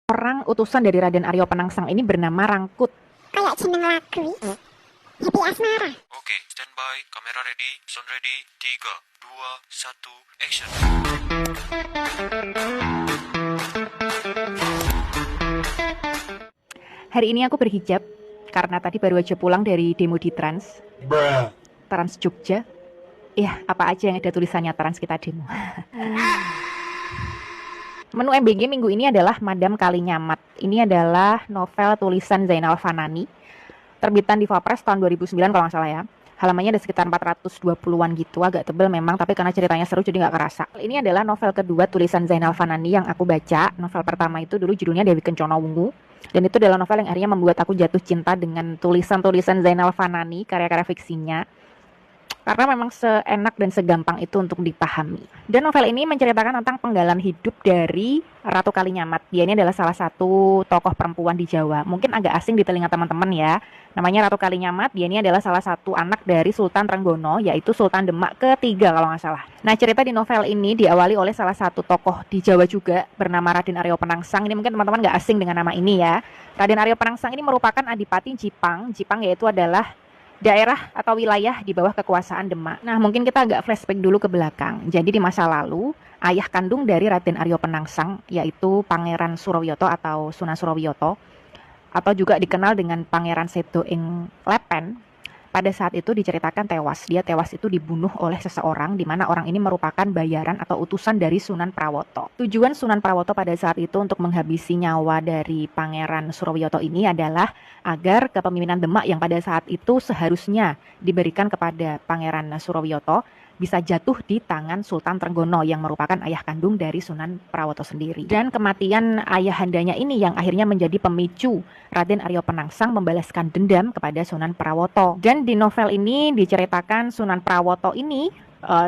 Orang utusan dari Raden Aryo Penangsang ini bernama Rangkut. Kayak jeneng lagu Happy Asmara. Oke, standby, kamera ready, sound ready, 3, 2, 1, action. Hari ini aku berhijab karena tadi baru aja pulang dari demo di Trans Jogja. Ya, apa aja yang ada tulisannya Trans kita demo. Menu MBG minggu ini adalah Madam Kalinyamat. Ini adalah novel tulisan Zainal Fanani, terbitan di Vapres tahun 2009 kalau nggak salah ya. Halamannya ada sekitar 420-an gitu, agak tebel memang, tapi karena ceritanya seru jadi nggak kerasa. Ini adalah novel kedua tulisan Zainal Fanani yang aku baca. Novel pertama itu dulu judulnya Dewi Kencana Wungu, dan itu adalah novel yang akhirnya membuat aku jatuh cinta dengan tulisan-tulisan Zainal Fanani, karya-karya fiksinya. Karena memang seenak dan segampang itu untuk dipahami. Dan novel ini menceritakan tentang penggalan hidup dari Ratu Kalinyamat. Dia ini adalah salah satu tokoh perempuan di Jawa. Mungkin agak asing di telinga teman-teman ya. Namanya Ratu Kalinyamat. Dia ini adalah salah satu anak dari Sultan Trenggono, yaitu Sultan Demak ketiga kalau nggak salah. Nah, cerita di novel ini diawali oleh salah satu tokoh di Jawa juga bernama Raden Aryo Penangsang. Ini mungkin teman-teman nggak asing dengan nama ini ya. Raden Aryo Penangsang ini merupakan adipati Jipang. Jipang yaitu adalah daerah atau wilayah di bawah kekuasaan Demak. Nah, mungkin kita agak flashback dulu ke belakang. Jadi di masa lalu, ayah kandung dari Raden Aryo Penangsang, yaitu Pangeran Surawiyoto atau Sunan Surawiyoto, atau juga dikenal dengan Pangeran Sedo ing Lepen, pada saat itu diceritakan tewas. Dia tewas itu dibunuh oleh seseorang, di mana orang ini merupakan bayaran atau utusan dari Sunan Prawoto. Tujuan Sunan Prawoto pada saat itu untuk menghabisi nyawa dari Pangeran Surawiyoto ini adalah agar kepemimpinan Demak yang pada saat itu seharusnya diberikan kepada Pangeran Surawiyoto bisa jatuh di tangan Sultan Trenggono yang merupakan ayah kandung dari Sunan Prawoto sendiri. Dan kematian ayahandanya ini yang akhirnya menjadi pemicu Raden Aryo Penangsang membalaskan dendam kepada Sunan Prawoto. Dan di novel ini diceritakan Sunan Prawoto ini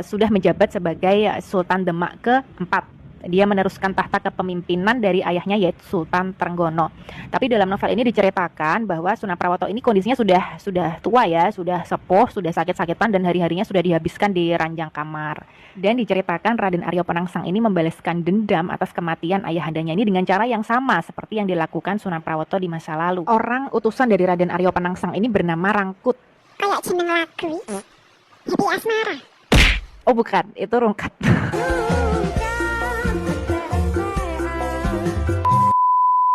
sudah menjabat sebagai Sultan Demak keempat. Dia meneruskan tahta kepemimpinan dari ayahnya yaitu Sultan Trenggono. Tapi dalam novel ini diceritakan bahwa Sunan Prawoto ini kondisinya sudah tua ya, sudah sepuh, sudah sakit-sakitan dan hari-harinya sudah dihabiskan di ranjang kamar. Dan diceritakan Raden Aryo Penangsang ini membalaskan dendam atas kematian ayahandanya ini dengan cara yang sama seperti yang dilakukan Sunan Prawoto di masa lalu. Orang utusan dari Raden Aryo Penangsang ini bernama Rangkut. Kayak jeneng lagu Happy Asmara. Oh bukan, itu Rungkat.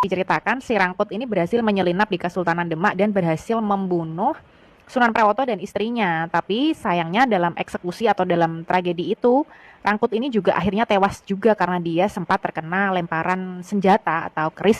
Diceritakan si Rangkut ini berhasil menyelinap di Kesultanan Demak dan berhasil membunuh Sunan Prawoto dan istrinya. Tapi sayangnya dalam eksekusi atau dalam tragedi itu, Rangkut ini juga akhirnya tewas juga karena dia sempat terkena lemparan senjata atau keris